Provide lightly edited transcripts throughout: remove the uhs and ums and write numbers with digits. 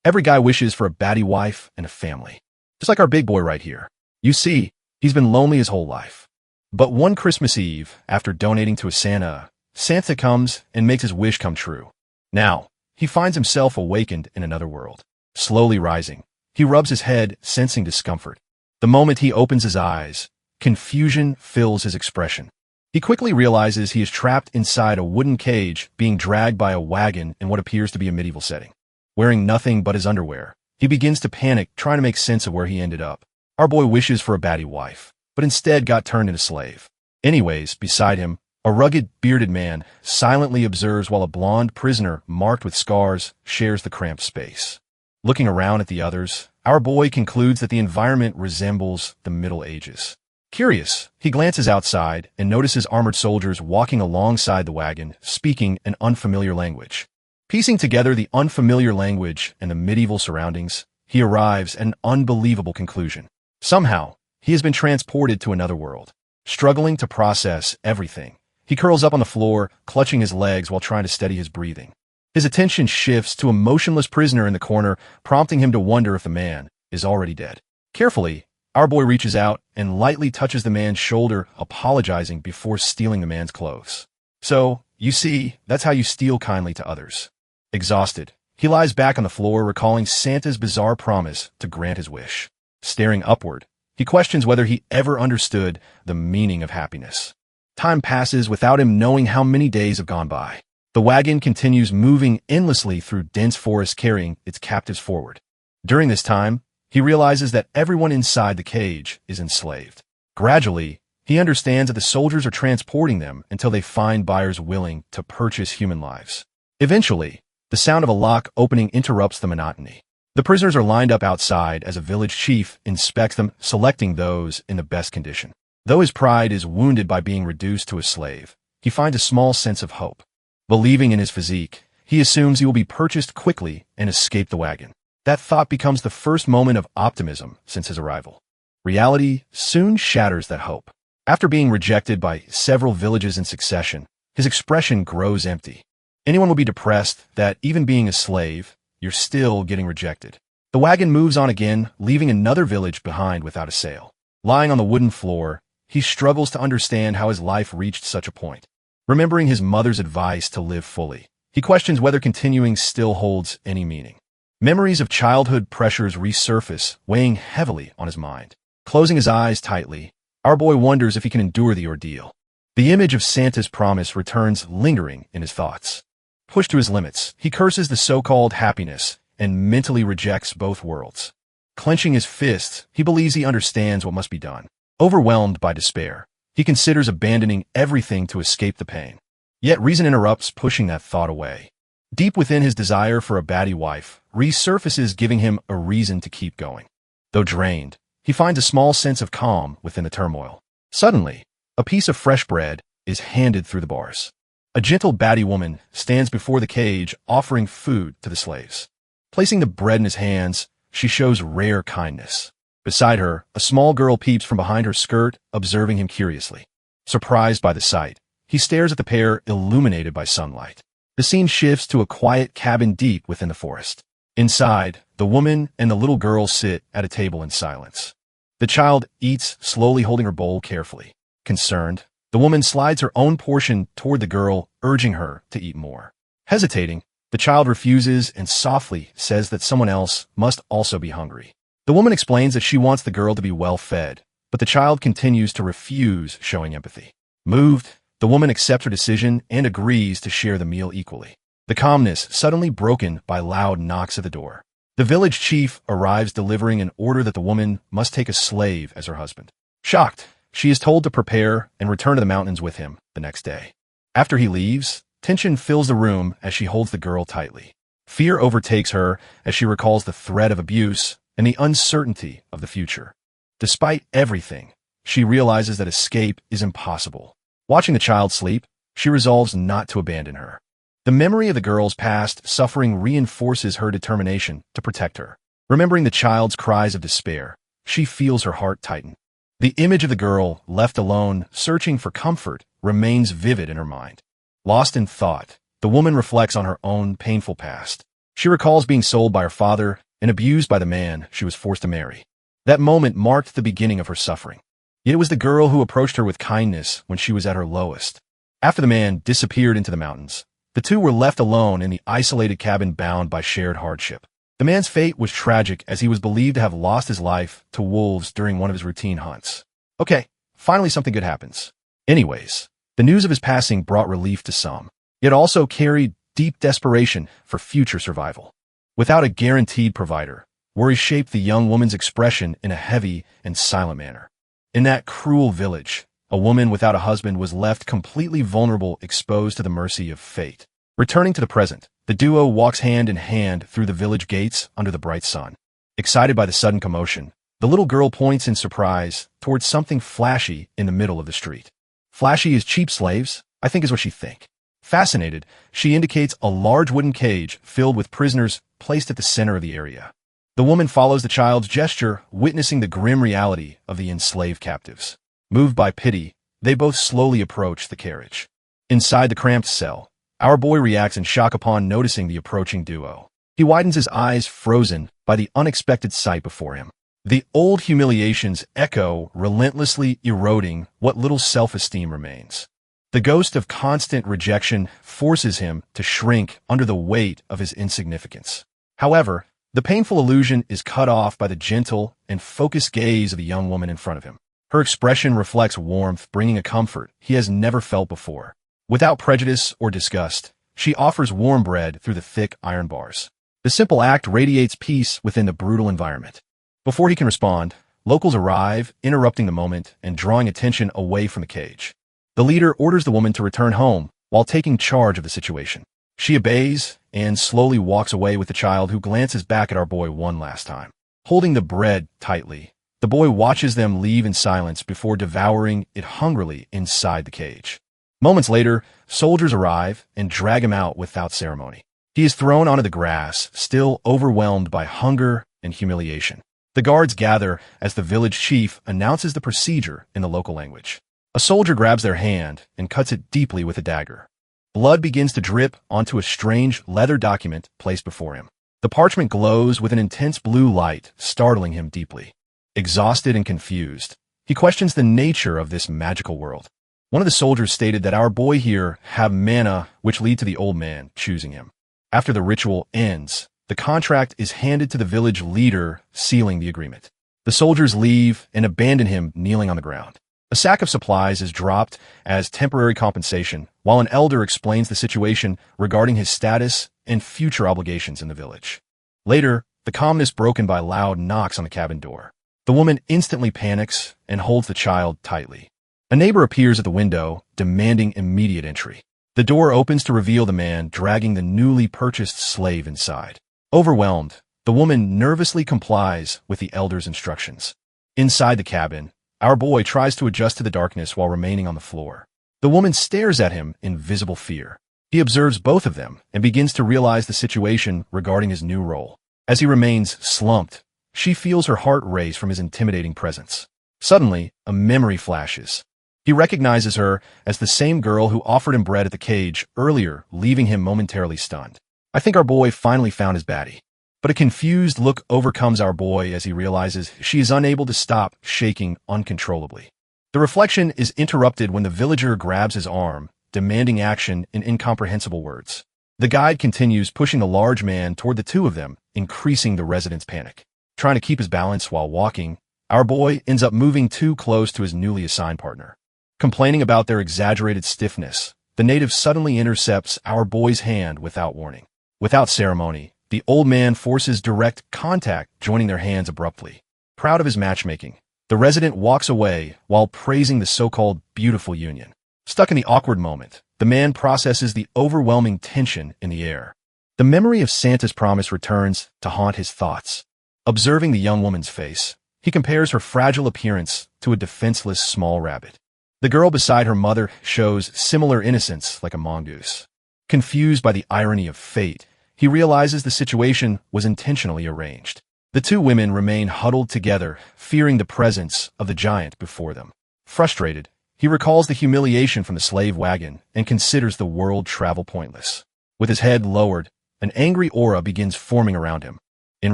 Every guy wishes for a baddie wife and a family. Just like our big boy right here. You see, he's been lonely his whole life. But one Christmas Eve, after donating to a Santa comes and makes his wish come true. Now, he finds himself awakened in another world. Slowly rising, he rubs his head, sensing discomfort. The moment he opens his eyes, confusion fills his expression. He quickly realizes he is trapped inside a wooden cage being dragged by a wagon in what appears to be a medieval setting. Wearing nothing but his underwear, he begins to panic, trying to make sense of where he ended up. Our boy wishes for a baddie wife, but instead got turned into a slave. Anyways, beside him, a rugged, bearded man silently observes while a blonde prisoner marked with scars shares the cramped space. Looking around at the others, our boy concludes that the environment resembles the Middle Ages. Curious, he glances outside and notices armored soldiers walking alongside the wagon, speaking an unfamiliar language. Piecing together the unfamiliar language and the medieval surroundings, he arrives at an unbelievable conclusion. Somehow, he has been transported to another world. Struggling to process everything, he curls up on the floor, clutching his legs while trying to steady his breathing. His attention shifts to a motionless prisoner in the corner, prompting him to wonder if the man is already dead. Carefully, our boy reaches out and lightly touches the man's shoulder, apologizing before stealing the man's clothes. So, you see, that's how you steal kindly to others. Exhausted, he lies back on the floor, recalling Santa's bizarre promise to grant his wish. Staring upward, he questions whether he ever understood the meaning of happiness. Time passes without him knowing how many days have gone by. The wagon continues moving endlessly through dense forest, carrying its captives forward. During this time, he realizes that everyone inside the cage is enslaved. Gradually, he understands that the soldiers are transporting them until they find buyers willing to purchase human lives. Eventually, the sound of a lock opening interrupts the monotony. The prisoners are lined up outside as a village chief inspects them, selecting those in the best condition. Though his pride is wounded by being reduced to a slave, he finds a small sense of hope. Believing in his physique, he assumes he will be purchased quickly and escape the wagon. That thought becomes the first moment of optimism since his arrival. Reality soon shatters that hope. After being rejected by several villages in succession, his expression grows empty. Anyone will be depressed that even being a slave, you're still getting rejected. The wagon moves on again, leaving another village behind without a sail. Lying on the wooden floor, he struggles to understand how his life reached such a point. Remembering his mother's advice to live fully, he questions whether continuing still holds any meaning. Memories of childhood pressures resurface, weighing heavily on his mind. Closing his eyes tightly, our boy wonders if he can endure the ordeal. The image of Santa's promise returns lingering in his thoughts. Pushed to his limits, he curses the so-called happiness and mentally rejects both worlds. Clenching his fists, he believes he understands what must be done. Overwhelmed by despair, he considers abandoning everything to escape the pain. Yet reason interrupts, pushing that thought away. Deep within, his desire for a baddie wife resurfaces, giving him a reason to keep going. Though drained, he finds a small sense of calm within the turmoil. Suddenly, a piece of fresh bread is handed through the bars. A gentle baddie woman stands before the cage, offering food to the slaves. Placing the bread in his hands, she shows rare kindness. Beside her, a small girl peeps from behind her skirt, observing him curiously. Surprised by the sight, he stares at the pair, illuminated by sunlight. The scene shifts to a quiet cabin deep within the forest. Inside, the woman and the little girl sit at a table in silence. The child eats, slowly holding her bowl carefully. Concerned, the woman slides her own portion toward the girl, urging her to eat more. Hesitating, the child refuses and softly says that someone else must also be hungry. The woman explains that she wants the girl to be well fed, but the child continues to refuse, showing empathy. Moved, the woman accepts her decision and agrees to share the meal equally. The calmness suddenly broken by loud knocks at the door. The village chief arrives, delivering an order that the woman must take a slave as her husband. Shocked, she is told to prepare and return to the mountains with him the next day. After he leaves, tension fills the room as she holds the girl tightly. Fear overtakes her as she recalls the threat of abuse and the uncertainty of the future. Despite everything, she realizes that escape is impossible. Watching the child sleep, she resolves not to abandon her. The memory of the girl's past suffering reinforces her determination to protect her. Remembering the child's cries of despair, she feels her heart tighten. The image of the girl, left alone, searching for comfort, remains vivid in her mind. Lost in thought, the woman reflects on her own painful past. She recalls being sold by her father and abused by the man she was forced to marry. That moment marked the beginning of her suffering. Yet it was the girl who approached her with kindness when she was at her lowest. After the man disappeared into the mountains, the two were left alone in the isolated cabin bound by shared hardship. The man's fate was tragic as he was believed to have lost his life to wolves during one of his routine hunts. Okay, finally something good happens. Anyways, the news of his passing brought relief to some, yet also carried deep desperation for future survival. Without a guaranteed provider, worry shaped the young woman's expression in a heavy and silent manner. In that cruel village, a woman without a husband was left completely vulnerable, exposed to the mercy of fate. Returning to the present, the duo walks hand in hand through the village gates under the bright sun. Excited by the sudden commotion, the little girl points in surprise towards something flashy in the middle of the street. Flashy as cheap slaves, I think is what she thinks. Fascinated, she indicates a large wooden cage filled with prisoners placed at the center of the area. The woman follows the child's gesture, witnessing the grim reality of the enslaved captives. Moved by pity, they both slowly approach the carriage. Inside the cramped cell, our boy reacts in shock upon noticing the approaching duo. He widens his eyes, frozen by the unexpected sight before him. The old humiliations echo, relentlessly eroding what little self-esteem remains. The ghost of constant rejection forces him to shrink under the weight of his insignificance. However, the painful illusion is cut off by the gentle and focused gaze of the young woman in front of him. Her expression reflects warmth, bringing a comfort he has never felt before. Without prejudice or disgust, she offers warm bread through the thick iron bars. The simple act radiates peace within the brutal environment. Before he can respond, locals arrive, interrupting the moment and drawing attention away from the cage. The leader orders the woman to return home while taking charge of the situation. She obeys and slowly walks away with the child, who glances back at our boy one last time. Holding the bread tightly, the boy watches them leave in silence before devouring it hungrily inside the cage. Moments later, soldiers arrive and drag him out without ceremony. He is thrown onto the grass, still overwhelmed by hunger and humiliation. The guards gather as the village chief announces the procedure in the local language. A soldier grabs their hand and cuts it deeply with a dagger. Blood begins to drip onto a strange leather document placed before him. The parchment glows with an intense blue light, startling him deeply. Exhausted and confused, he questions the nature of this magical world. One of the soldiers stated that our boy here have mana which lead to the old man choosing him. After the ritual ends, the contract is handed to the village leader, sealing the agreement. The soldiers leave and abandon him kneeling on the ground. A sack of supplies is dropped as temporary compensation, while an elder explains the situation regarding his status and future obligations in the village. Later, the calmness broken by loud knocks on the cabin door. The woman instantly panics and holds the child tightly. A neighbor appears at the window, demanding immediate entry. The door opens to reveal the man dragging the newly purchased slave inside. Overwhelmed, the woman nervously complies with the elder's instructions. Inside the cabin, our boy tries to adjust to the darkness while remaining on the floor. The woman stares at him in visible fear. He observes both of them and begins to realize the situation regarding his new role. As he remains slumped, she feels her heart race from his intimidating presence. Suddenly, a memory flashes. He recognizes her as the same girl who offered him bread at the cage earlier, leaving him momentarily stunned. I think our boy finally found his baddie. But a confused look overcomes our boy as he realizes she is unable to stop shaking uncontrollably. The reflection is interrupted when the villager grabs his arm, demanding action in incomprehensible words. The guide continues pushing the large man toward the two of them, increasing the residents' panic. Trying to keep his balance while walking, our boy ends up moving too close to his newly assigned partner. Complaining about their exaggerated stiffness, the native suddenly intercepts our boy's hand without warning. Without ceremony, the old man forces direct contact, joining their hands abruptly. Proud of his matchmaking, the resident walks away while praising the so-called beautiful union. Stuck in the awkward moment, the man processes the overwhelming tension in the air. The memory of Santa's promise returns to haunt his thoughts. Observing the young woman's face, he compares her fragile appearance to a defenseless small rabbit. The girl beside her mother shows similar innocence, like a mongoose. Confused by the irony of fate, he realizes the situation was intentionally arranged. The two women remain huddled together, fearing the presence of the giant before them. Frustrated, he recalls the humiliation from the slave wagon and considers the world travel pointless. With his head lowered, An angry aura begins forming around him. In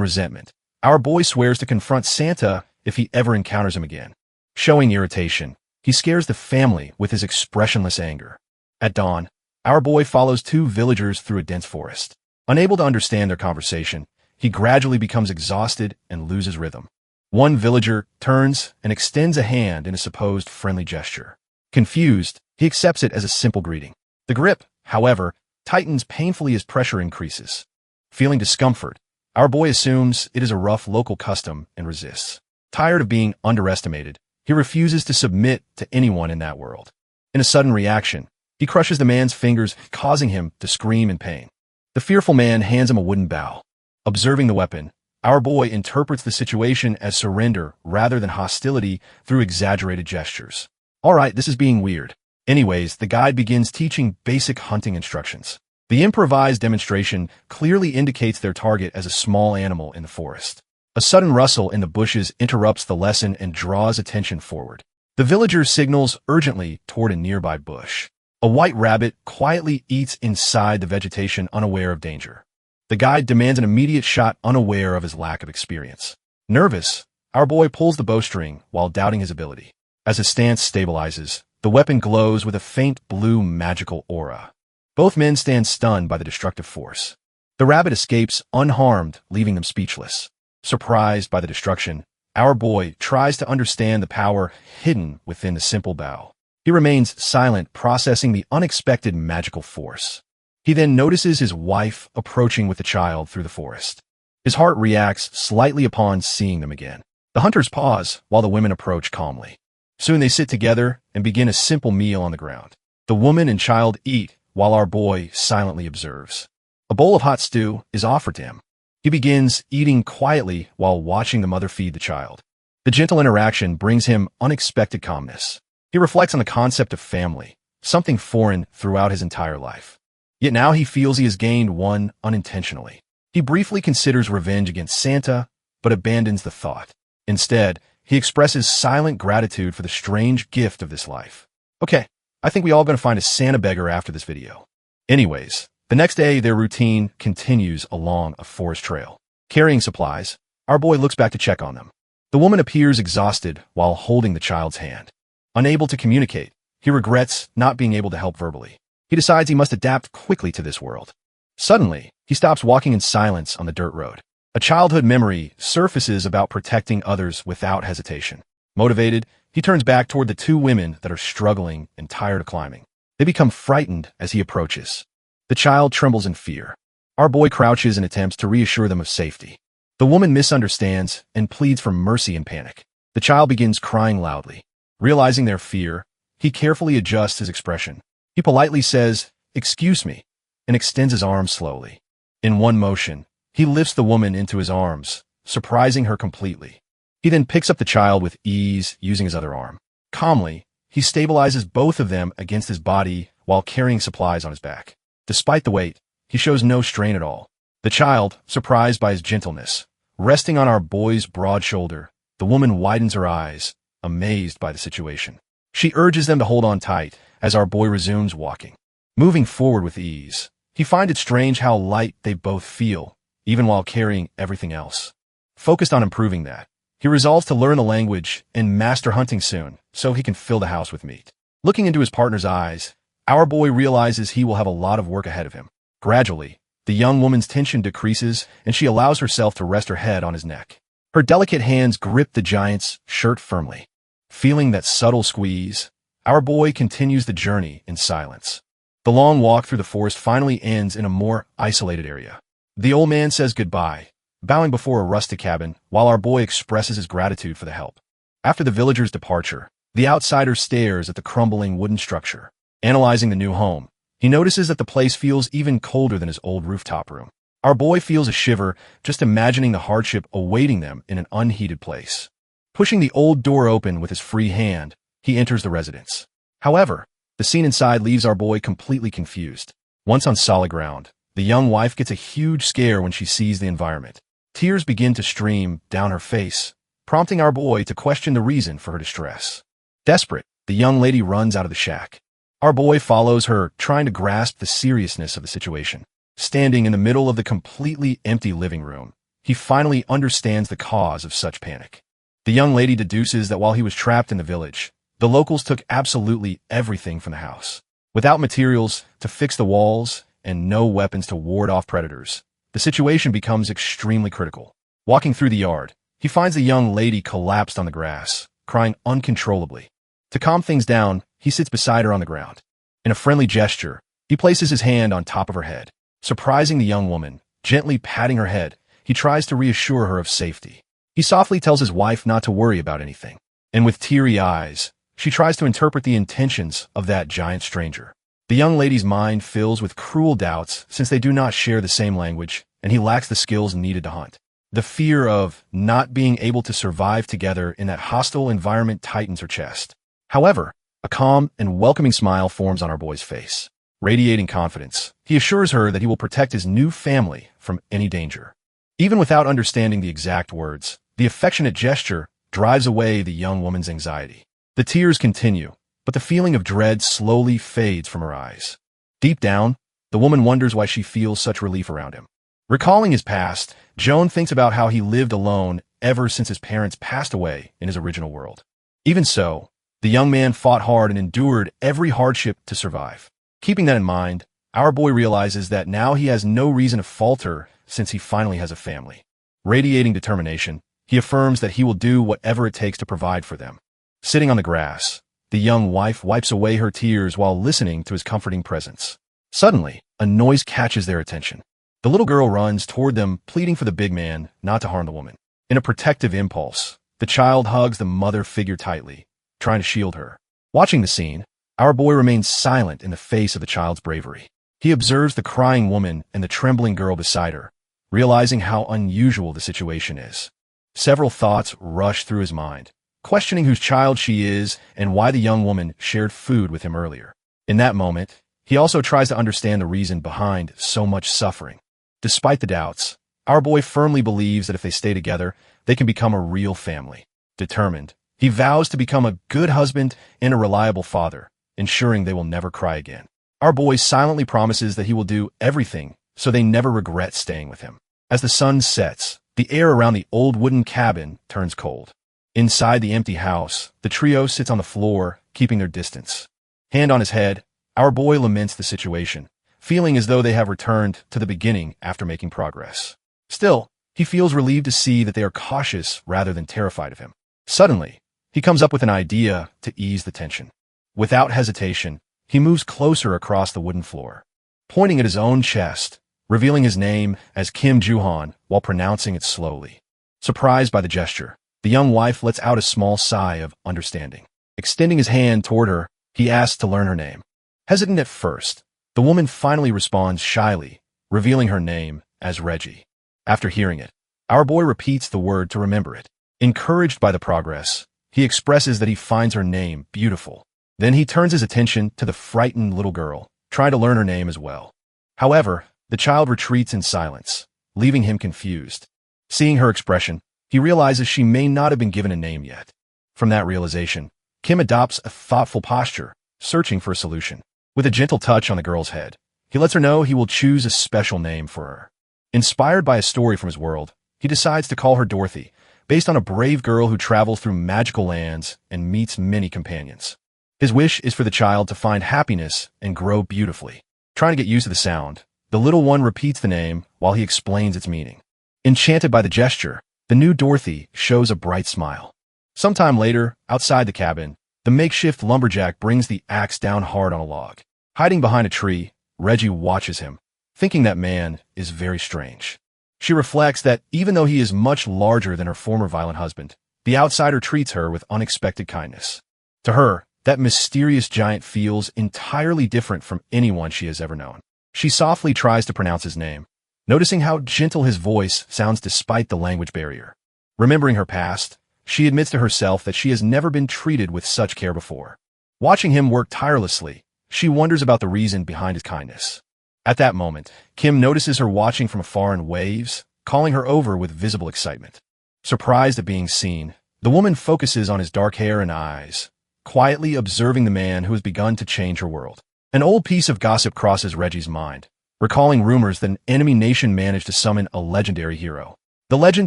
resentment, our boy swears to confront Santa if he ever encounters him again. Showing irritation, he scares the family with his expressionless anger. At dawn, our boy follows two villagers through a dense forest. Unable to understand their conversation, he gradually becomes exhausted and loses rhythm. One villager turns and extends a hand in a supposed friendly gesture. Confused, he accepts it as a simple greeting. The grip, however, tightens painfully as pressure increases. Feeling discomfort, our boy assumes it is a rough local custom and resists. Tired of being underestimated, he refuses to submit to anyone in that world. In a sudden reaction, he crushes the man's fingers, causing him to scream in pain. The fearful man hands him a wooden bow. Observing the weapon, our boy interprets the situation as surrender rather than hostility through exaggerated gestures. All right, this is being weird. Anyways, the guide begins teaching basic hunting instructions. The improvised demonstration clearly indicates their target as a small animal in the forest. A sudden rustle in the bushes interrupts the lesson and draws attention forward. The villager signals urgently toward a nearby bush. A white rabbit quietly eats inside the vegetation, unaware of danger. The guide demands an immediate shot, unaware of his lack of experience. Nervous, our boy pulls the bowstring while doubting his ability. As his stance stabilizes, the weapon glows with a faint blue magical aura. Both men stand stunned by the destructive force. The rabbit escapes unharmed, leaving them speechless. Surprised by the destruction, our boy tries to understand the power hidden within the simple bow. He remains silent, processing the unexpected magical force. He then notices his wife approaching with the child through the forest. His heart reacts slightly upon seeing them again. The hunters pause while the women approach calmly. Soon they sit together and begin a simple meal on the ground. The woman and child eat while our boy silently observes. A bowl of hot stew is offered to him. He begins eating quietly while watching the mother feed the child. The gentle interaction brings him unexpected calmness. He reflects on the concept of family, something foreign throughout his entire life. Yet now he feels he has gained one unintentionally. He briefly considers revenge against Santa, but abandons the thought. Instead, he expresses silent gratitude for the strange gift of this life. Okay, I think we all gonna find a Santa beggar after this video. Anyways, the next day their routine continues along a forest trail. Carrying supplies, our boy looks back to check on them. The woman appears exhausted while holding the child's hand. Unable to communicate, he regrets not being able to help verbally. He decides he must adapt quickly to this world. Suddenly, he stops walking in silence on the dirt road. A childhood memory surfaces about protecting others without hesitation. Motivated, he turns back toward the two women that are struggling and tired of climbing. They become frightened as he approaches. The child trembles in fear. Our boy crouches and attempts to reassure them of safety. The woman misunderstands and pleads for mercy in panic. The child begins crying loudly. Realizing their fear, he carefully adjusts his expression. He politely says, "Excuse me," and extends his arms slowly. In one motion, he lifts the woman into his arms, surprising her completely. He then picks up the child with ease using his other arm. Calmly, he stabilizes both of them against his body while carrying supplies on his back. Despite the weight, he shows no strain at all. The child, surprised by his gentleness, resting on our boy's broad shoulder, the woman widens her eyes, amazed by the situation. She urges them to hold on tight as our boy resumes walking. Moving forward with ease, he finds it strange how light they both feel, even while carrying everything else. Focused on improving that, he resolves to learn the language and master hunting soon so he can fill the house with meat. Looking into his partner's eyes, our boy realizes he will have a lot of work ahead of him. Gradually, the young woman's tension decreases and she allows herself to rest her head on his neck. Her delicate hands grip the giant's shirt firmly. Feeling that subtle squeeze, our boy continues the journey in silence. The long walk through the forest finally ends in a more isolated area. The old man says goodbye, bowing before a rustic cabin while our boy expresses his gratitude for the help. After the villager's departure, the outsider stares at the crumbling wooden structure. Analyzing the new home, he notices that the place feels even colder than his old rooftop room. Our boy feels a shiver just imagining the hardship awaiting them in an unheated place. Pushing the old door open with his free hand, he enters the residence. However, the scene inside leaves our boy completely confused. Once on solid ground, the young wife gets a huge scare when she sees the environment. Tears begin to stream down her face, prompting our boy to question the reason for her distress. Desperate, the young lady runs out of the shack. Our boy follows her, trying to grasp the seriousness of the situation. Standing in the middle of the completely empty living room, he finally understands the cause of such panic. The young lady deduces that while he was trapped in the village, the locals took absolutely everything from the house. Without materials to fix the walls and no weapons to ward off predators, the situation becomes extremely critical. Walking through the yard, he finds the young lady collapsed on the grass, crying uncontrollably. To calm things down, he sits beside her on the ground. In a friendly gesture, he places his hand on top of her head. Surprising the young woman, gently patting her head, he tries to reassure her of safety. He softly tells his wife not to worry about anything, and with teary eyes, she tries to interpret the intentions of that giant stranger. The young lady's mind fills with cruel doubts since they do not share the same language, and he lacks the skills needed to hunt. The fear of not being able to survive together in that hostile environment tightens her chest. However, a calm and welcoming smile forms on our boy's face. Radiating confidence, he assures her that he will protect his new family from any danger. Even without understanding the exact words, the affectionate gesture drives away the young woman's anxiety. The tears continue, but the feeling of dread slowly fades from her eyes. Deep down, the woman wonders why she feels such relief around him. Recalling his past, Joan thinks about how he lived alone ever since his parents passed away in his original world. Even so, the young man fought hard and endured every hardship to survive. Keeping that in mind, our boy realizes that now he has no reason to falter since he finally has a family. Radiating determination, he affirms that he will do whatever it takes to provide for them. Sitting on the grass, the young wife wipes away her tears while listening to his comforting presence. Suddenly, a noise catches their attention. The little girl runs toward them, pleading for the big man not to harm the woman. In a protective impulse, the child hugs the mother figure tightly, trying to shield her. Watching the scene, our boy remains silent in the face of the child's bravery. He observes the crying woman and the trembling girl beside her, realizing how unusual the situation is. Several thoughts rush through his mind, questioning whose child she is and why the young woman shared food with him earlier. In that moment, he also tries to understand the reason behind so much suffering. Despite the doubts, our boy firmly believes that if they stay together, they can become a real family. Determined, he vows to become a good husband and a reliable father, ensuring they will never cry again. Our boy silently promises that he will do everything so they never regret staying with him. As the sun sets, the air around the old wooden cabin turns cold. Inside the empty house, the trio sits on the floor, keeping their distance. Hand on his head, our boy laments the situation, feeling as though they have returned to the beginning after making progress. Still, he feels relieved to see that they are cautious rather than terrified of him. Suddenly, he comes up with an idea to ease the tension. Without hesitation, he moves closer across the wooden floor, pointing at his own chest, revealing his name as Kim Joo-han while pronouncing it slowly. Surprised by the gesture, the young wife lets out a small sigh of understanding. Extending his hand toward her, he asks to learn her name. Hesitant at first, the woman finally responds shyly, revealing her name as Reggie. After hearing it, our boy repeats the word to remember it. Encouraged by the progress, he expresses that he finds her name beautiful. Then he turns his attention to the frightened little girl, trying to learn her name as well. However, the child retreats in silence, leaving him confused. Seeing her expression, he realizes she may not have been given a name yet. From that realization, Kim adopts a thoughtful posture, searching for a solution. With a gentle touch on the girl's head, he lets her know he will choose a special name for her. Inspired by a story from his world, he decides to call her Dorothy, based on a brave girl who travels through magical lands and meets many companions. His wish is for the child to find happiness and grow beautifully. Trying to get used to the sound, the little one repeats the name while he explains its meaning. Enchanted by the gesture, the new Dorothy shows a bright smile. Sometime later, outside the cabin, the makeshift lumberjack brings the axe down hard on a log. Hiding behind a tree, Reggie watches him, thinking that man is very strange. She reflects that even though he is much larger than her former violent husband, the outsider treats her with unexpected kindness. To her, that mysterious giant feels entirely different from anyone she has ever known. She softly tries to pronounce his name, noticing how gentle his voice sounds despite the language barrier. Remembering her past, she admits to herself that she has never been treated with such care before. Watching him work tirelessly, she wonders about the reason behind his kindness. At that moment, Kim notices her watching from afar and waves, calling her over with visible excitement. Surprised at being seen, the woman focuses on his dark hair and eyes, quietly observing the man who has begun to change her world. An old piece of gossip crosses Reggie's mind, recalling rumors that an enemy nation managed to summon a legendary hero. The legend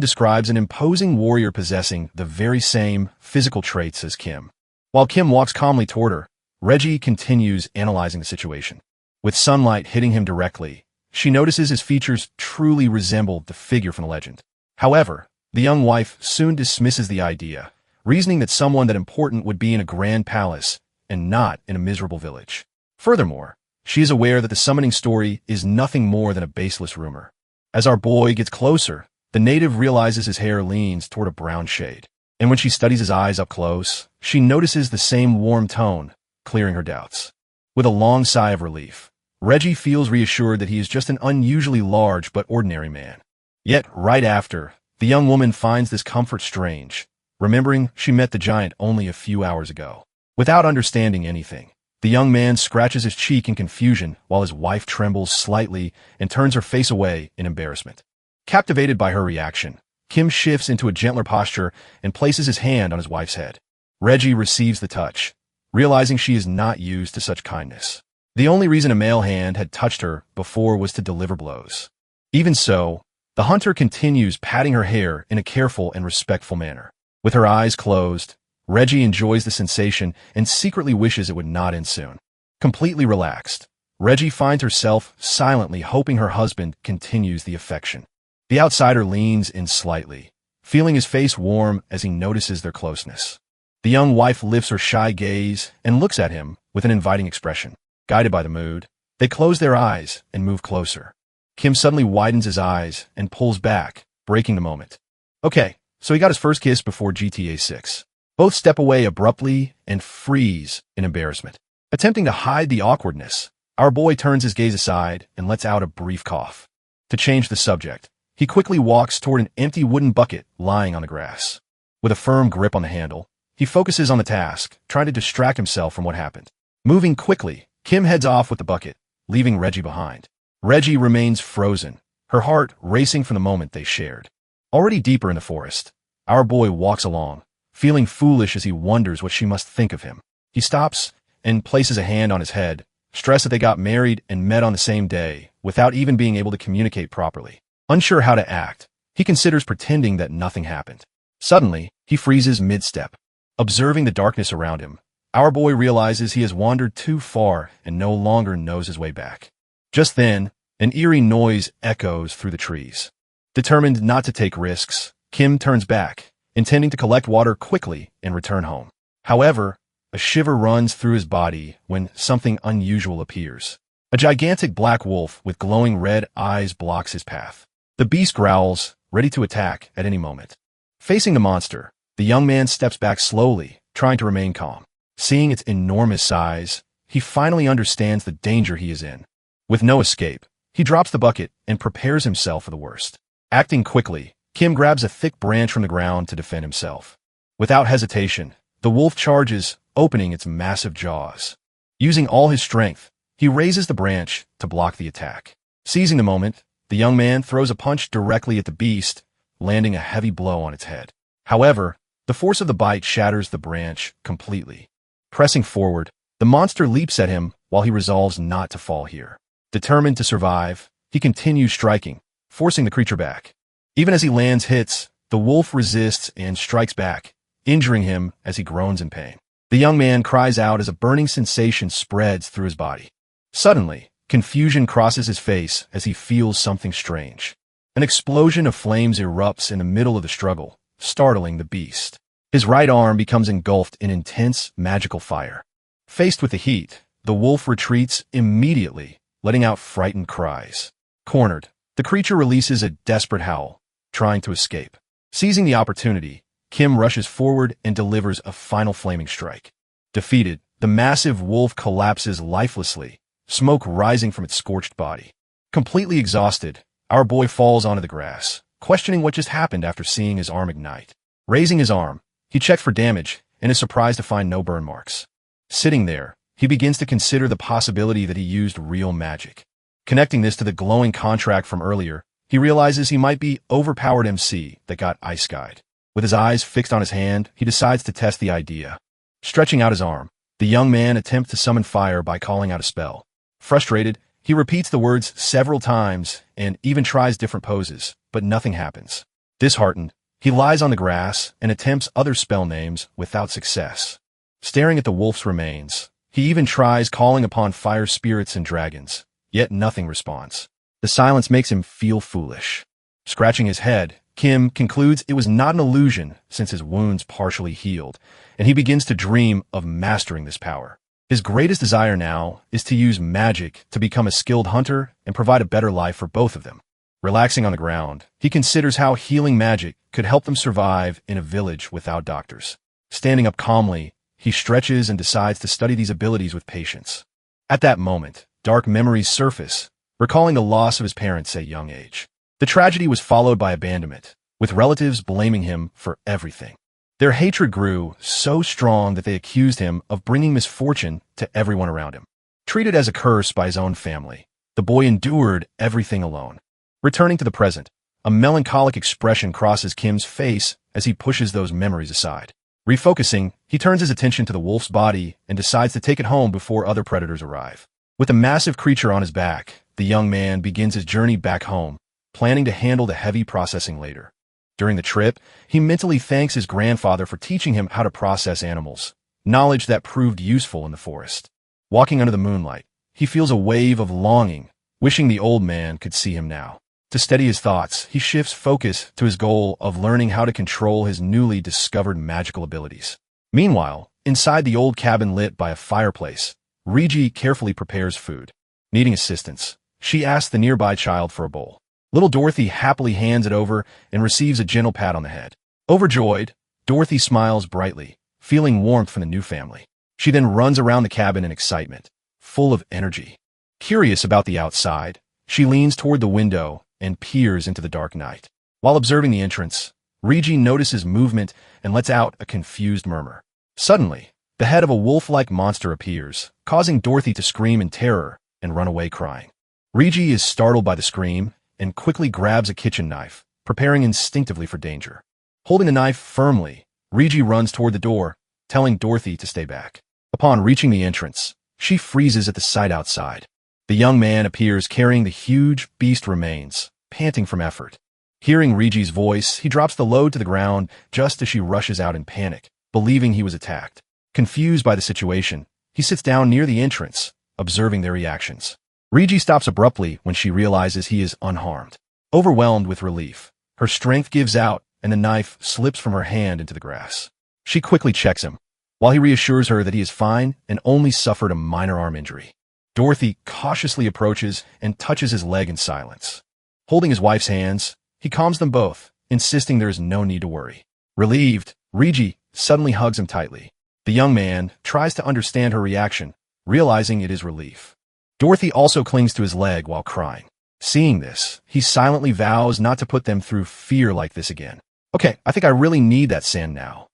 describes an imposing warrior possessing the very same physical traits as Kim. While Kim walks calmly toward her, Reggie continues analyzing the situation. With sunlight hitting him directly, she notices his features truly resemble the figure from the legend. However, the young wife soon dismisses the idea, reasoning that someone that important would be in a grand palace and not in a miserable village. Furthermore, she is aware that the summoning story is nothing more than a baseless rumor. As our boy gets closer, the native realizes his hair leans toward a brown shade, and when she studies his eyes up close, she notices the same warm tone, clearing her doubts. With a long sigh of relief, Reggie feels reassured that he is just an unusually large but ordinary man. Yet, right after, the young woman finds this comfort strange, remembering she met the giant only a few hours ago. Without understanding anything, the young man scratches his cheek in confusion while his wife trembles slightly and turns her face away in embarrassment. Captivated by her reaction, Kim shifts into a gentler posture and places his hand on his wife's head. Reggie receives the touch, realizing she is not used to such kindness. The only reason a male hand had touched her before was to deliver blows. Even so, the hunter continues patting her hair in a careful and respectful manner. With her eyes closed, Reggie enjoys the sensation and secretly wishes it would not end soon. Completely relaxed, Reggie finds herself silently hoping her husband continues the affection. The outsider leans in slightly, feeling his face warm as he notices their closeness. The young wife lifts her shy gaze and looks at him with an inviting expression. Guided by the mood, they close their eyes and move closer. Kim suddenly widens his eyes and pulls back, breaking the moment. Okay, so he got his first kiss before GTA 6. Both step away abruptly and freeze in embarrassment. Attempting to hide the awkwardness, our boy turns his gaze aside and lets out a brief cough. To change the subject, he quickly walks toward an empty wooden bucket lying on the grass. With a firm grip on the handle, he focuses on the task, trying to distract himself from what happened. Moving quickly, Kim heads off with the bucket, leaving Reggie behind. Reggie remains frozen, her heart racing from the moment they shared. Already deeper in the forest, our boy walks along, feeling foolish as he wonders what she must think of him. He stops and places a hand on his head, stressed that they got married and met on the same day, without even being able to communicate properly. Unsure how to act, he considers pretending that nothing happened. Suddenly, he freezes mid-step. Observing the darkness around him, our boy realizes he has wandered too far and no longer knows his way back. Just then, an eerie noise echoes through the trees. Determined not to take risks, Kim turns back, intending to collect water quickly and return home. However, a shiver runs through his body when something unusual appears. A gigantic black wolf with glowing red eyes blocks his path. The beast growls, ready to attack at any moment. Facing the monster, the young man steps back slowly, trying to remain calm. Seeing its enormous size, he finally understands the danger he is in. With no escape, he drops the bucket and prepares himself for the worst. Acting quickly, Kim grabs a thick branch from the ground to defend himself. Without hesitation, the wolf charges, opening its massive jaws. Using all his strength, he raises the branch to block the attack. Seizing the moment, the young man throws a punch directly at the beast, landing a heavy blow on its head. However, the force of the bite shatters the branch completely. Pressing forward, the monster leaps at him while he resolves not to fall here. Determined to survive, he continues striking, forcing the creature back. Even as he lands hits, the wolf resists and strikes back, injuring him as he groans in pain. The young man cries out as a burning sensation spreads through his body. Suddenly, confusion crosses his face as he feels something strange. An explosion of flames erupts in the middle of the struggle, startling the beast. His right arm becomes engulfed in intense, magical fire. Faced with the heat, the wolf retreats immediately, letting out frightened cries. Cornered, the creature releases a desperate howl, trying to escape. Seizing the opportunity, Kim rushes forward and delivers a final flaming strike. Defeated, the massive wolf collapses lifelessly, smoke rising from its scorched body. Completely exhausted, our boy falls onto the grass, questioning what just happened after seeing his arm ignite. Raising his arm, he checks for damage and is surprised to find no burn marks. Sitting there, he begins to consider the possibility that he used real magic. Connecting this to the glowing contract from earlier, he realizes he might be Overpowered MC that got Isekai'd. With his eyes fixed on his hand, he decides to test the idea. Stretching out his arm, the young man attempts to summon fire by calling out a spell. Frustrated, He repeats the words several times and even tries different poses, but nothing happens. Disheartened, he lies on the grass and attempts other spell names without success. Staring at the wolf's remains, he even tries calling upon fire spirits and dragons, yet nothing responds. The silence makes him feel foolish. Scratching his head, Kim concludes it was not an illusion since his wounds partially healed, and he begins to dream of mastering this power. His greatest desire now is to use magic to become a skilled hunter and provide a better life for both of them. Relaxing on the ground, he considers how healing magic could help them survive in a village without doctors. Standing up calmly, he stretches and decides to study these abilities with patience. At that moment, dark memories surface, recalling the loss of his parents at a young age. The tragedy was followed by abandonment, with relatives blaming him for everything. Their hatred grew so strong that they accused him of bringing misfortune to everyone around him. Treated as a curse by his own family, the boy endured everything alone. Returning to the present, a melancholic expression crosses Kim's face as he pushes those memories aside. Refocusing, he turns his attention to the wolf's body and decides to take it home before other predators arrive. With a massive creature on his back, the young man begins his journey back home, planning to handle the heavy processing later. During the trip, he mentally thanks his grandfather for teaching him how to process animals, knowledge that proved useful in the forest. Walking under the moonlight, he feels a wave of longing, wishing the old man could see him now. To steady his thoughts, he shifts focus to his goal of learning how to control his newly discovered magical abilities. Meanwhile, inside the old cabin lit by a fireplace, Regi carefully prepares food. Needing assistance, she asks the nearby child for a bowl. Little Dorothy happily hands it over and receives a gentle pat on the head. Overjoyed, Dorothy smiles brightly, feeling warmth from the new family. She then runs around the cabin in excitement, full of energy. Curious about the outside, she leans toward the window and peers into the dark night. While observing the entrance, Regi notices movement and lets out a confused murmur. Suddenly, the head of a wolf-like monster appears, causing Dorothy to scream in terror and run away crying. Regi is startled by the scream and quickly grabs a kitchen knife, preparing instinctively for danger. Holding the knife firmly, Regi runs toward the door, telling Dorothy to stay back. Upon reaching the entrance, she freezes at the sight outside. The young man appears carrying the huge beast remains, panting from effort. Hearing Regi's voice, he drops the load to the ground just as she rushes out in panic, believing he was attacked. Confused by the situation, he sits down near the entrance, observing their reactions. Regi stops abruptly when she realizes he is unharmed. Overwhelmed with relief, her strength gives out and the knife slips from her hand into the grass. She quickly checks him, while he reassures her that he is fine and only suffered a minor arm injury. Dorothy cautiously approaches and touches his leg in silence. Holding his wife's hands, he calms them both, insisting there is no need to worry. Relieved, Regi suddenly hugs him tightly. The young man tries to understand her reaction, realizing it is relief. Dorothy also clings to his leg while crying. Seeing this, he silently vows not to put them through fear like this again. Okay, I think I really need that sand now.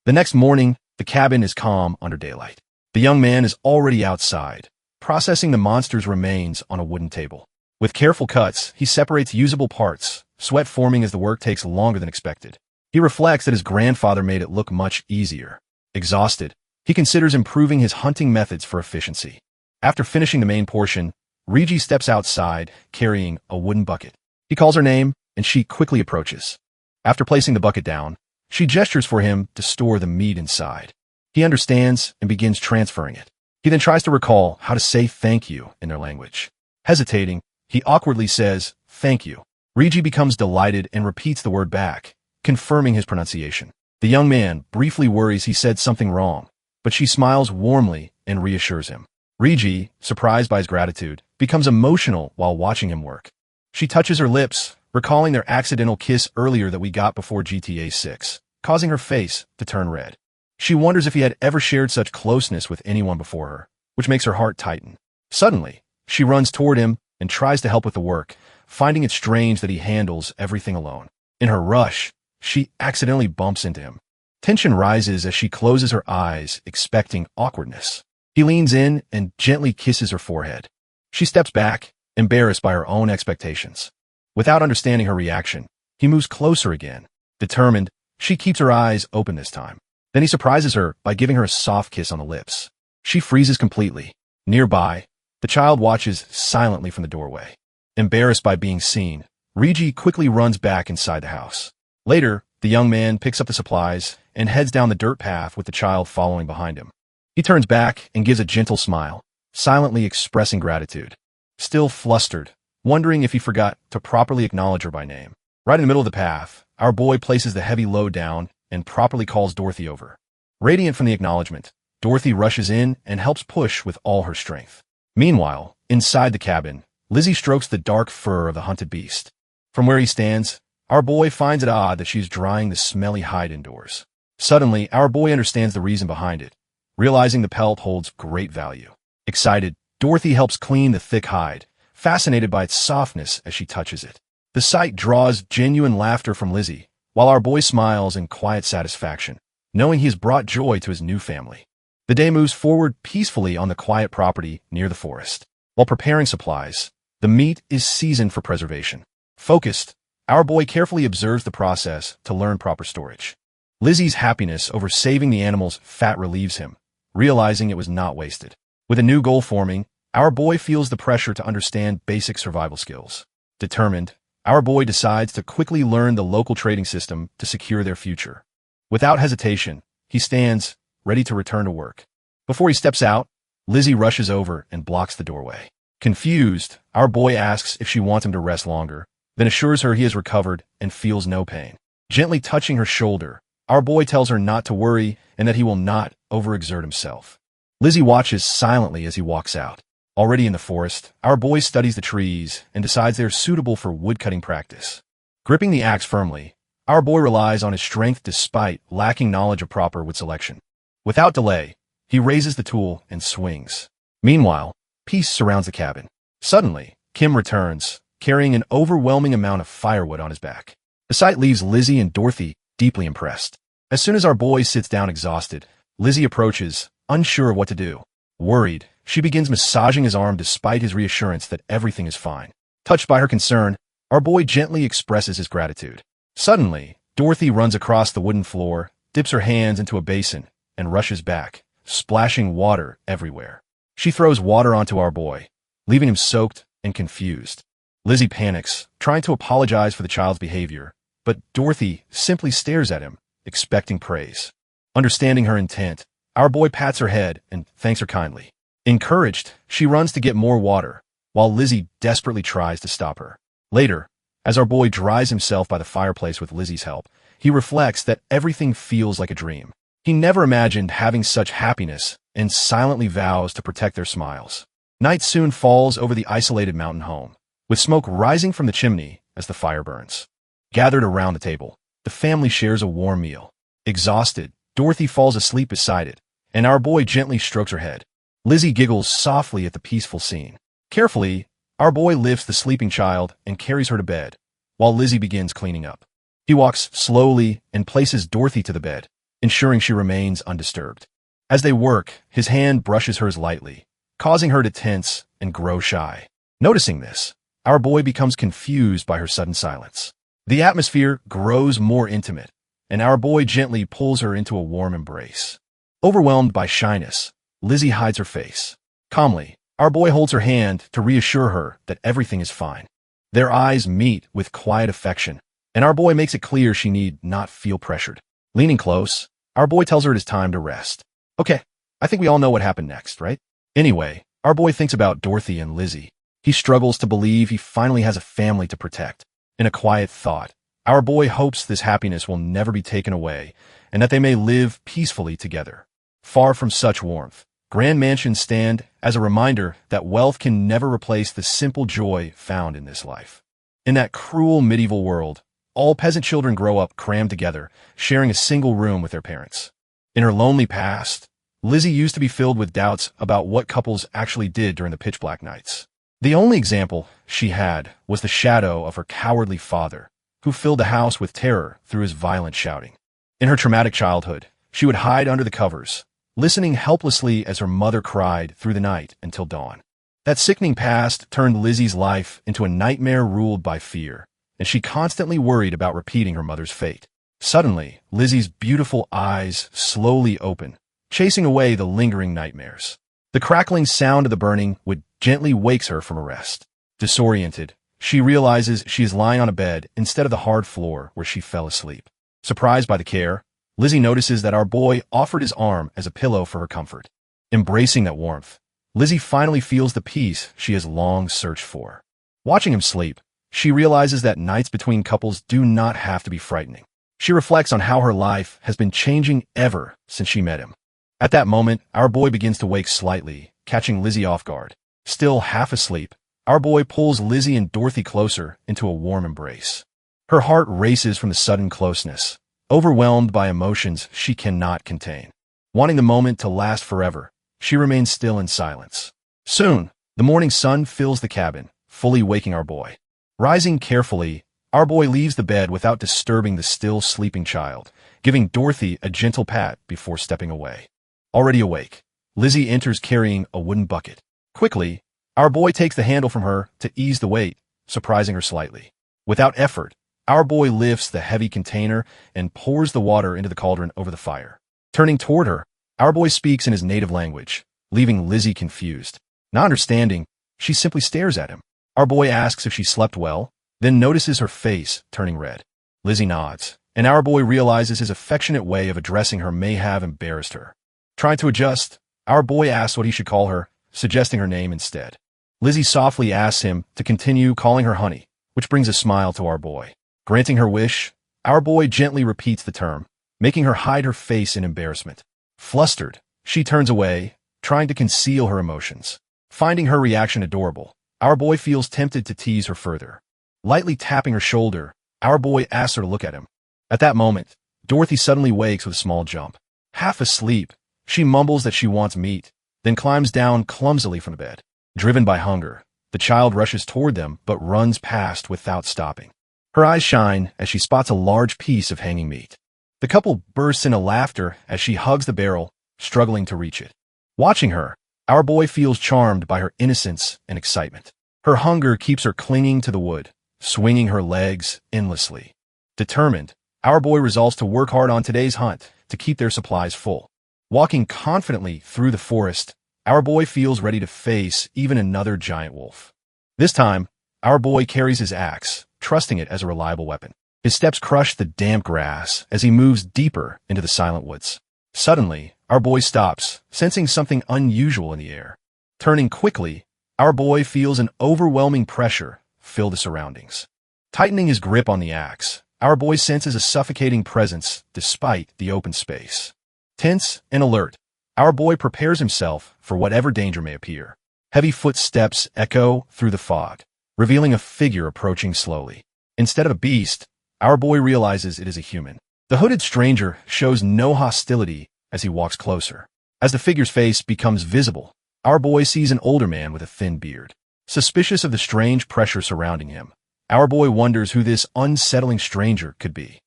The next morning, the cabin is calm under daylight. The young man is already outside, processing the monster's remains on a wooden table. With careful cuts, he separates usable parts, sweat forming as the work takes longer than expected. He reflects that his grandfather made it look much easier. Exhausted, he considers improving his hunting methods for efficiency. After finishing the main portion, Regi steps outside, carrying a wooden bucket. He calls her name, and she quickly approaches. After placing the bucket down, she gestures for him to store the meat inside. He understands and begins transferring it. He then tries to recall how to say thank you in their language. Hesitating, he awkwardly says, "Thank you." Regi becomes delighted and repeats the word back, confirming his pronunciation. The young man briefly worries he said something wrong, but she smiles warmly and reassures him. Regi, surprised by his gratitude, becomes emotional while watching him work. She touches her lips, recalling their accidental kiss earlier that we got before GTA 6, causing her face to turn red. She wonders if he had ever shared such closeness with anyone before her, which makes her heart tighten. Suddenly, she runs toward him and tries to help with the work, finding it strange that he handles everything alone. In her rush, she accidentally bumps into him. Tension rises as she closes her eyes, expecting awkwardness. He leans in and gently kisses her forehead. She steps back, embarrassed by her own expectations. Without understanding her reaction, he moves closer again. Determined, she keeps her eyes open this time. Then he surprises her by giving her a soft kiss on the lips. She freezes completely. Nearby, The child watches silently from the doorway. Embarrassed by being seen, Riji quickly runs back inside the house. Later, the young man picks up the supplies and heads down the dirt path with the child following behind him. He turns back and gives a gentle smile, silently expressing gratitude. Still flustered, wondering if he forgot to properly acknowledge her by name. Right in the middle of the path, our boy places the heavy load down and properly calls Dorothy over. Radiant from the acknowledgement, Dorothy rushes in and helps push with all her strength. Meanwhile, inside the cabin, Lizzie strokes the dark fur of the hunted beast. From where he stands, our boy finds it odd that she's drying the smelly hide indoors. Suddenly, our boy understands the reason behind it, realizing the pelt holds great value. Excited, Dorothy helps clean the thick hide, fascinated by its softness as she touches it. The sight draws genuine laughter from Lizzie, while our boy smiles in quiet satisfaction, knowing he has brought joy to his new family. The day moves forward peacefully on the quiet property near the forest. While preparing supplies, the meat is seasoned for preservation. Focused, our boy carefully observes the process to learn proper storage. Lizzie's happiness over saving the animal's fat relieves him, realizing it was not wasted. With a new goal forming, our boy feels the pressure to understand basic survival skills. Determined, our boy decides to quickly learn the local trading system to secure their future. Without hesitation, he stands, ready to return to work. Before he steps out, Lizzie rushes over and blocks the doorway. Confused, our boy asks if she wants him to rest longer, then assures her he has recovered and feels no pain. Gently touching her shoulder, our boy tells her not to worry and that he will not overexert himself. Lizzie watches silently as he walks out. Already in the forest, our boy studies the trees and decides they are suitable for woodcutting practice. Gripping the axe firmly, our boy relies on his strength despite lacking knowledge of proper wood selection. Without delay, he raises the tool and swings. Meanwhile, peace surrounds the cabin. Suddenly, Kim returns, carrying an overwhelming amount of firewood on his back. The sight leaves Lizzie and Dorothy deeply impressed. As soon as our boy sits down exhausted, Lizzie approaches, unsure of what to do. Worried, she begins massaging his arm despite his reassurance that everything is fine. Touched by her concern, our boy gently expresses his gratitude. Suddenly, Dorothy runs across the wooden floor, dips her hands into a basin, and rushes back, splashing water everywhere. She throws water onto our boy, leaving him soaked and confused. Lizzie panics, trying to apologize for the child's behavior, but Dorothy simply stares at him, expecting praise. Understanding her intent, our boy pats her head and thanks her kindly. Encouraged, she runs to get more water, while Lizzie desperately tries to stop her. Later, as our boy dries himself by the fireplace with Lizzie's help, he reflects that everything feels like a dream. He never imagined having such happiness and silently vows to protect their smiles. Night soon falls over the isolated mountain home, with smoke rising from the chimney as the fire burns. Gathered around the table, the family shares a warm meal. Exhausted, Dorothy falls asleep beside it, and our boy gently strokes her head. Lizzie giggles softly at the peaceful scene. Carefully, our boy lifts the sleeping child and carries her to bed, while Lizzie begins cleaning up. He walks slowly and places Dorothy to the bed, ensuring she remains undisturbed. As they work, his hand brushes hers lightly, causing her to tense and grow shy. Noticing this, our boy becomes confused by her sudden silence. The atmosphere grows more intimate, and our boy gently pulls her into a warm embrace. Overwhelmed by shyness, Lizzie hides her face. Calmly, our boy holds her hand to reassure her that everything is fine. Their eyes meet with quiet affection, and our boy makes it clear she need not feel pressured. Leaning close, our boy tells her it is time to rest. Okay, I think we all know what happened next, right? Anyway, our boy thinks about Dorothy and Lizzie. He struggles to believe he finally has a family to protect. In a quiet thought, our boy hopes this happiness will never be taken away and that they may live peacefully together. Far from such warmth, grand mansions stand as a reminder that wealth can never replace the simple joy found in this life. In that cruel medieval world, all peasant children grow up crammed together, sharing a single room with their parents. In her lonely past, Lizzie used to be filled with doubts about what couples actually did during the pitch-black nights. The only example she had was the shadow of her cowardly father, who filled the house with terror through his violent shouting. In her traumatic childhood, she would hide under the covers, listening helplessly as her mother cried through the night until dawn. That sickening past turned Lizzie's life into a nightmare ruled by fear, and she constantly worried about repeating her mother's fate. Suddenly, Lizzie's beautiful eyes slowly open, chasing away the lingering nightmares. The crackling sound of the burning wood gently wakes her from a rest. Disoriented, she realizes she is lying on a bed instead of the hard floor where she fell asleep. Surprised by the care, Lizzie notices that our boy offered his arm as a pillow for her comfort. Embracing that warmth, Lizzie finally feels the peace she has long searched for. Watching him sleep, she realizes that nights between couples do not have to be frightening. She reflects on how her life has been changing ever since she met him. At that moment, our boy begins to wake slightly, catching Lizzie off guard. Still half asleep, our boy pulls Lizzie and Dorothy closer into a warm embrace. Her heart races from the sudden closeness, overwhelmed by emotions she cannot contain. Wanting the moment to last forever, she remains still in silence. Soon, the morning sun fills the cabin, fully waking our boy. Rising carefully, our boy leaves the bed without disturbing the still sleeping child, giving Dorothy a gentle pat before stepping away. Already awake, Lizzie enters carrying a wooden bucket. Quickly, our boy takes the handle from her to ease the weight, surprising her slightly. Without effort, our boy lifts the heavy container and pours the water into the cauldron over the fire. Turning toward her, our boy speaks in his native language, leaving Lizzie confused. Not understanding, she simply stares at him. Our boy asks if she slept well, then notices her face turning red. Lizzie nods, and our boy realizes his affectionate way of addressing her may have embarrassed her. Trying to adjust, our boy asks what he should call her, suggesting her name instead. Lizzie softly asks him to continue calling her honey, which brings a smile to our boy. Granting her wish, our boy gently repeats the term, making her hide her face in embarrassment. Flustered, she turns away, trying to conceal her emotions. Finding her reaction adorable, our boy feels tempted to tease her further. Lightly tapping her shoulder, our boy asks her to look at him. At that moment, Dorothy suddenly wakes with a small jump. Half asleep, she mumbles that she wants meat, then climbs down clumsily from the bed. Driven by hunger, the child rushes toward them but runs past without stopping. Her eyes shine as she spots a large piece of hanging meat. The couple bursts into laughter as she hugs the barrel, struggling to reach it. Watching her, our boy feels charmed by her innocence and excitement. Her hunger keeps her clinging to the wood, swinging her legs endlessly. Determined, our boy resolves to work hard on today's hunt to keep their supplies full. Walking confidently through the forest, our boy feels ready to face even another giant wolf. This time, our boy carries his axe, trusting it as a reliable weapon. His steps crush the damp grass as he moves deeper into the silent woods. Suddenly, our boy stops, sensing something unusual in the air. Turning quickly, our boy feels an overwhelming pressure fill the surroundings. Tightening his grip on the axe, our boy senses a suffocating presence despite the open space. Tense and alert, our boy prepares himself for whatever danger may appear. Heavy footsteps echo through the fog, revealing a figure approaching slowly. Instead of a beast, our boy realizes it is a human. The hooded stranger shows no hostility as he walks closer. As the figure's face becomes visible, our boy sees an older man with a thin beard. Suspicious of the strange pressure surrounding him, our boy wonders who this unsettling stranger could be.